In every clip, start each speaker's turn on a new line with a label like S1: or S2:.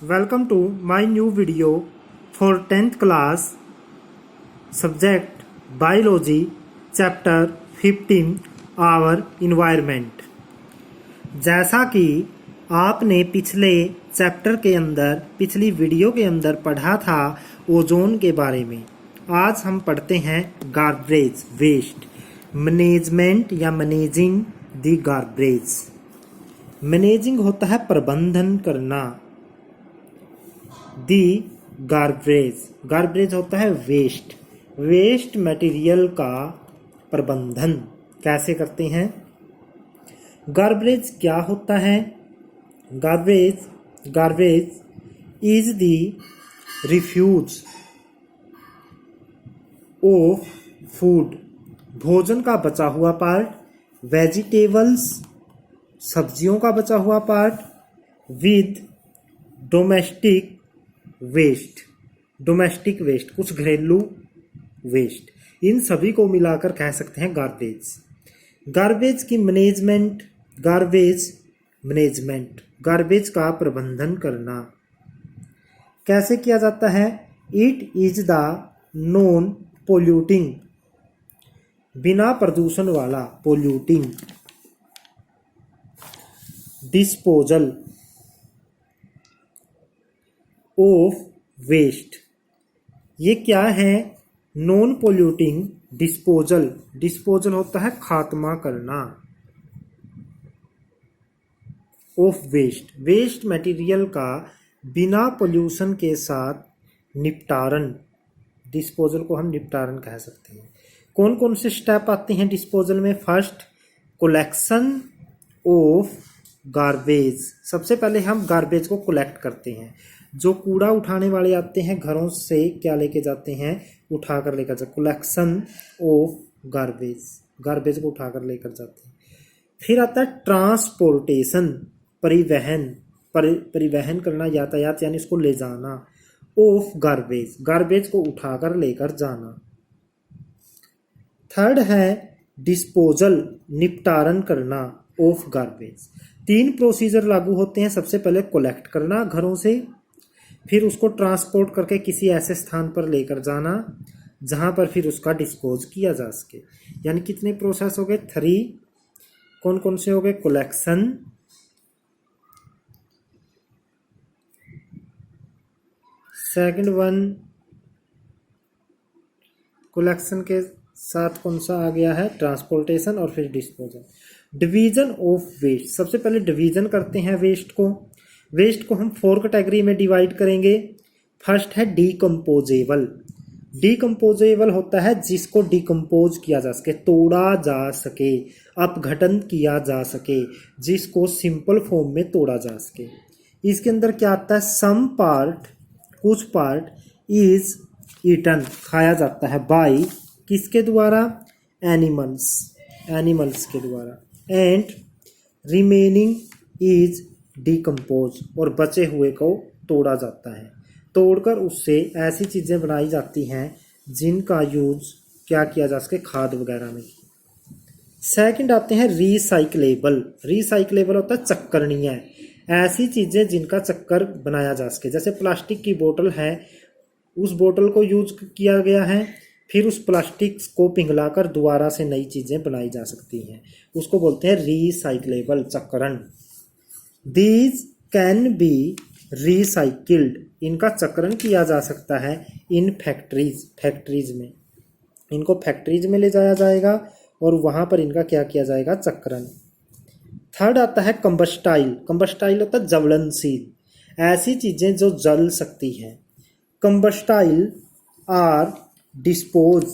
S1: Welcome to my new video for 10th class subject Biology chapter 15 Our Environment। जैसा कि आपने पिछले chapter के अंदर पिछली वीडियो के अंदर पढ़ा था ओजोन के बारे में, आज हम पढ़ते हैं गार्बेज वेस्ट मैनेजमेंट या मैनेजिंग द गार्बेज। मैनेजिंग होता है प्रबंधन करना, दी गार्बेज होता है वेस्ट मटेरियल का प्रबंधन कैसे करते हैं। गार्बेज क्या होता है? Garbage is the refuse of food, भोजन का बचा हुआ पार्ट, वेजिटेबल्स सब्जियों का बचा हुआ पार्ट, विद डोमेस्टिक वेस्ट कुछ घरेलू वेस्ट, इन सभी को मिलाकर कह सकते हैं गार्बेज की गार्बेज का प्रबंधन करना कैसे किया जाता है। It is the non polluting, बिना प्रदूषण वाला, पोल्यूटिंग डिस्पोजल ऑफ वेस्ट। ये क्या है? नॉन पोल्यूटिंग डिस्पोजल होता है खात्मा करना, ऑफ वेस्ट मटेरियल का बिना पोल्यूशन के साथ निपटारण, डिस्पोजल को हम निपटारण कह सकते हैं। कौन कौन से स्टेप आते हैं डिस्पोजल में? फर्स्ट, कलेक्शन ऑफ गार्बेज, सबसे पहले हम गार्बेज को कलेक्ट करते हैं। जो कूड़ा उठाने वाले आते हैं घरों से क्या लेके जाते हैं? उठा कर लेकर जाते, कलेक्शन ऑफ गार्बेज को उठा कर लेकर जाते हैं। फिर आता है ट्रांसपोर्टेशन, परिवहन करना, यातायात यानी इसको ले जाना, ऑफ गार्बेज को उठाकर लेकर जाना। थर्ड है डिस्पोजल, निपटारण करना, ऑफ गार्बेज। 3 प्रोसीजर लागू होते हैं। सबसे पहले कलेक्ट करना घरों से, फिर उसको ट्रांसपोर्ट करके किसी ऐसे स्थान पर लेकर जाना जहां पर फिर उसका डिस्पोज किया जा सके। यानी कितने प्रोसेस हो गए? 3। कौन कौन से हो गए? कलेक्शन, सेकंड वन कलेक्शन के साथ कौन सा आ गया है? ट्रांसपोर्टेशन, और फिर डिस्पोजल। डिवीजन ऑफ वेस्ट, सबसे पहले डिवीजन करते हैं वेस्ट को हम 4 कैटेगरी में डिवाइड करेंगे। फर्स्ट है डिकम्पोजेबल होता है जिसको डिकम्पोज किया जा सके, तोड़ा जा सके, अपघटन किया जा सके, जिसको सिंपल फॉर्म में तोड़ा जा सके। इसके अंदर क्या आता है? सम पार्ट, कुछ पार्ट, इज ईटन, खाया जाता है, बाय किसके द्वारा? एनिमल्स के द्वारा। एंड रिमेनिंग इज डिकम्पोज, और बचे हुए को तोड़ा जाता है। तोड़कर उससे ऐसी चीज़ें बनाई जाती हैं जिनका यूज क्या किया जा सके? खाद वगैरह में। सेकंड आते हैं रिसाइक्लेबल होता है चक्करणीय, ऐसी चीज़ें जिनका चक्कर बनाया जा सके। जैसे प्लास्टिक की बोतल है, उस बोतल को यूज किया गया है, फिर उस प्लास्टिक को पिघलाकर दोबारा से नई चीज़ें बनाई जा सकती हैं, उसको बोलते हैं recyclable, चक्करण। These can be recycled, इनका चक्रण किया जा सकता है इन फैक्ट्रीज में, इनको फैक्ट्रीज में ले जाया जाएगा और वहाँ पर इनका क्या किया जाएगा? चक्रण। थर्ड आता है कंबस्टाइल होता है ज्वलनशील, ऐसी चीज़ें जो जल सकती हैं। कंबस्टाइल आर डिस्पोज,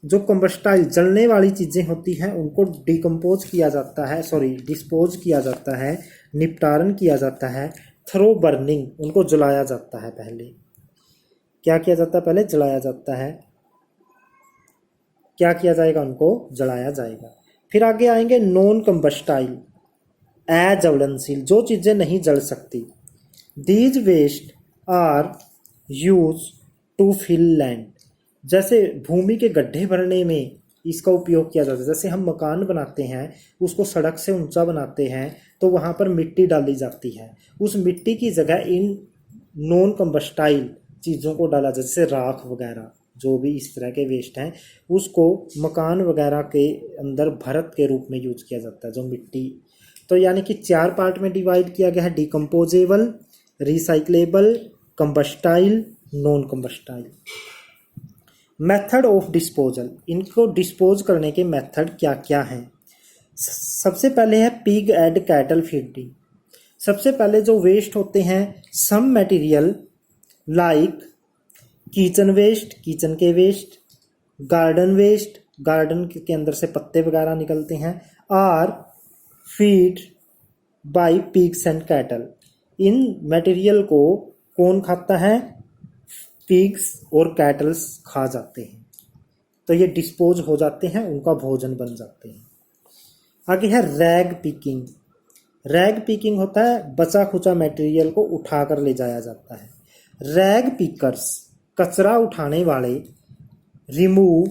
S1: जो कंबस्टाइल जलने वाली चीज़ें होती हैं उनको डिस्पोज किया जाता है, निपटारण किया जाता है। थ्रो बर्निंग, उनको जलाया जाता है। पहले क्या किया जाता है? पहले जलाया जाता है। क्या किया जाएगा? उनको जलाया जाएगा। फिर आगे आएंगे नॉन कंबस्टाइल, अज्वलनशील, जो चीज़ें नहीं जल सकती। These waste are used to fill land, जैसे भूमि के गड्ढे भरने में इसका उपयोग किया जाता है। जैसे हम मकान बनाते हैं, उसको सड़क से ऊंचा बनाते हैं तो वहाँ पर मिट्टी डाली जाती है, उस मिट्टी की जगह इन नॉन कंबस्टाइल चीज़ों को डाला, जैसे राख वगैरह, जो भी इस तरह के वेस्ट हैं उसको मकान वगैरह के अंदर भरत के रूप में यूज किया जाता है, जो मिट्टी। तो यानी कि 4 पार्ट में डिवाइड किया गया है, decomposable, recyclable, combustible, non combustible. Method of disposal, इनको डिस्पोज करने के मेथड क्या क्या हैं। सबसे पहले है पिग एंड कैटल फीडिंग। सबसे पहले जो वेस्ट होते हैं, some material like kitchen waste, kitchen के वेस्ट, गार्डन वेस्ट, गार्डन के अंदर से पत्ते वगैरह निकलते हैं, are fed by pigs and cattle. इन मटेरियल को कौन खाता है, पिग्स और कैटल्स खा जाते हैं, तो ये डिस्पोज हो जाते हैं, उनका भोजन बन जाते हैं। आगे है रैग पिकिंग। रैग पिकिंग होता है बचा खुचा मटेरियल को उठाकर ले जाया जाता है। रैग पिकर्स, कचरा उठाने वाले, रिमूव,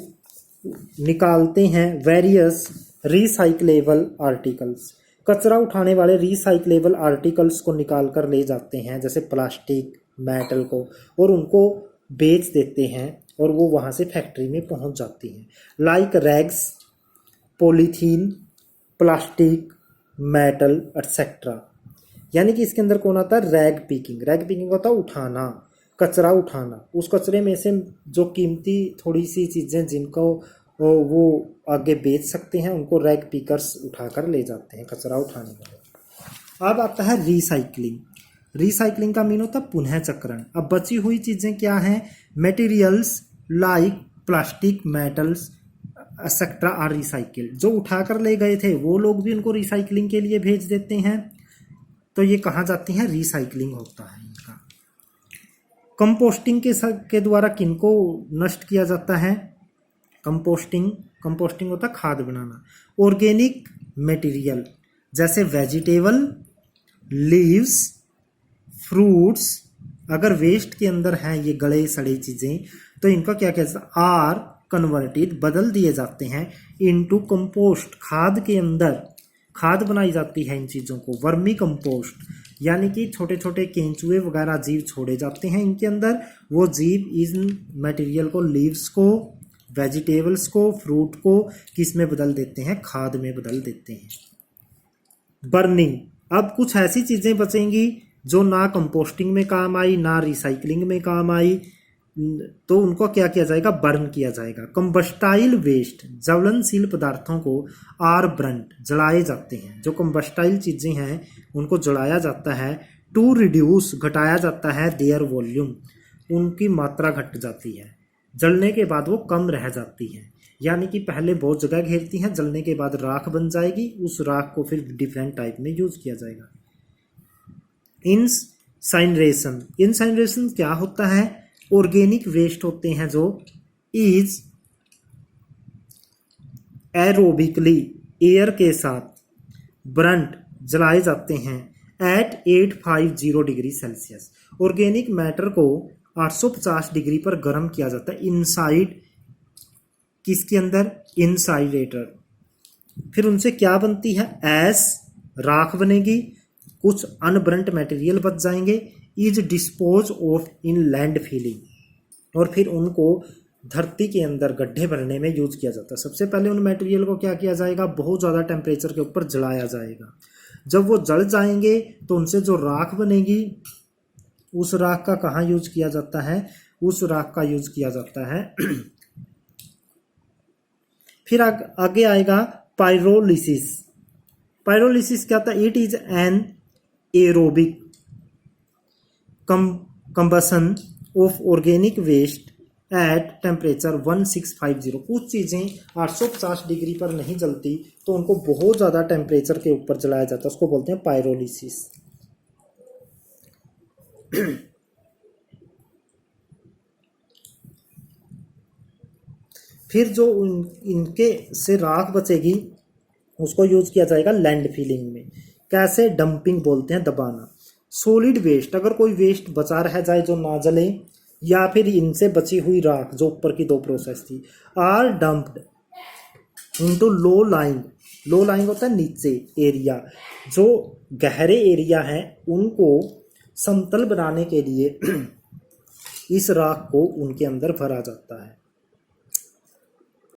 S1: निकालते हैं वेरियस रिसाइक्लेबल आर्टिकल्स। कचरा उठाने वाले रिसाइक्लेबल आर्टिकल्स को निकाल कर ले जाते हैं, जैसे प्लास्टिक, मेटल को, और उनको बेच देते हैं और वो वहाँ से फैक्ट्री में पहुँच जाती हैं। Like rags, polythene, plastic, metal etcetera. यानी कि इसके अंदर कौन आता है, रैग पिकिंग। रैग पिकिंग होता है उठाना, कचरा उठाना। उस कचरे में से जो कीमती थोड़ी सी चीज़ें जिनको वो आगे बेच सकते हैं, उनको रैग पिकर्स उठाकर ले जाते हैं, कचरा उठाने वाले। अब आता है रिसाइकलिंग। रिसाइकलिंग का मीन होता है पुनः चक्रण। अब बची हुई चीज़ें क्या हैं, materials like plastic, metals etcetera are recycled. जो उठाकर ले गए थे वो लोग भी उनको रिसाइकलिंग के लिए भेज देते हैं, तो ये कहाँ जाती हैं, रिसाइकलिंग होता है इनका। कंपोस्टिंग के द्वारा किनको नष्ट किया जाता है, कंपोस्टिंग होता है खाद बनाना। ऑर्गेनिक मटेरियल जैसे वेजिटेबल, लीव्स, फ्रूट्स, अगर वेस्ट के अंदर हैं ये गले सड़े चीज़ें, तो इनका क्या कहते हैं, आर कन्वर्टेड, बदल दिए जाते हैं, इनटू कंपोस्ट, खाद के अंदर खाद बनाई जाती है इन चीज़ों को। वर्मी कंपोस्ट, यानी कि छोटे छोटे केंचुए वगैरह जीव छोड़े जाते हैं इनके अंदर, वो जीव इन मटेरियल को, लीव्स को, वेजिटेबल्स को, फ्रूट को किस में बदल देते हैं, खाद में बदल देते हैं। बर्निंग, अब कुछ ऐसी चीज़ें बचेंगी जो ना कंपोस्टिंग में काम आई, ना रिसाइकलिंग में काम आई, तो उनको क्या किया जाएगा, बर्न किया जाएगा। कंबस्टाइल वेस्ट, ज्वलनशील पदार्थों को आर ब्रंट, जलाए जाते हैं। जो कंबस्टाइल चीज़ें हैं उनको जलाया जाता है। टू रिड्यूस, घटाया जाता है, देयर वॉल्यूम, उनकी मात्रा घट जाती है। जलने के बाद वो कम रह जाती है, यानी कि पहले बहुत जगह घेरती हैं, जलने के बाद राख बन जाएगी, उस राख को फिर डिफरेंट टाइप में यूज किया जाएगा। इंसाइनरेशन, इंसाइनरेशन क्या होता है, ऑर्गेनिक वेस्ट होते हैं जो इज एरोबिकली, एयर के साथ, ब्रंट, जलाए जाते हैं, at 850 degree Celsius. Organic matter को 850 डिग्री पर गर्म किया जाता है, इनसाइड, किसके अंदर, इनसाइडेटर। फिर उनसे क्या बनती है, एस, राख बनेगी, कुछ अनब्रंट मटेरियल बच जाएंगे, is disposed of in land filling, और फिर उनको धरती के अंदर गड्ढे भरने में यूज किया जाता है। सबसे पहले उन मटेरियल को क्या किया जाएगा, बहुत ज़्यादा टेम्परेचर के ऊपर जलाया जाएगा। जब वो जल जाएंगे तो उनसे जो राख बनेगी, उस राख का कहाँ यूज किया जाता है, उस राख का यूज किया जाता है फिर आगे आएगा पायरोलिसिस। पायरोलिसिस क्या होता है, it is an aerobic combustion of organic waste at temperature 1650। कुछ चीज़ें 850 डिग्री पर नहीं जलती, तो उनको बहुत ज़्यादा टेम्परेचर के ऊपर जलाया जाता है, उसको बोलते हैं पायरोलिसिस। फिर जो इनके से राख बचेगी उसको यूज किया जाएगा लैंड फिलिंग में। कैसे, डंपिंग बोलते हैं, दबाना। सॉलिड वेस्ट, अगर कोई वेस्ट बचा रह जाए जो ना जले, या फिर इनसे बची हुई राख, जो ऊपर की दो प्रोसेस थी, are dumped into low lying. Low lying होता है नीचे एरिया, जो गहरे एरिया हैं उनको समतल बनाने के लिए इस राख को उनके अंदर भरा जाता है।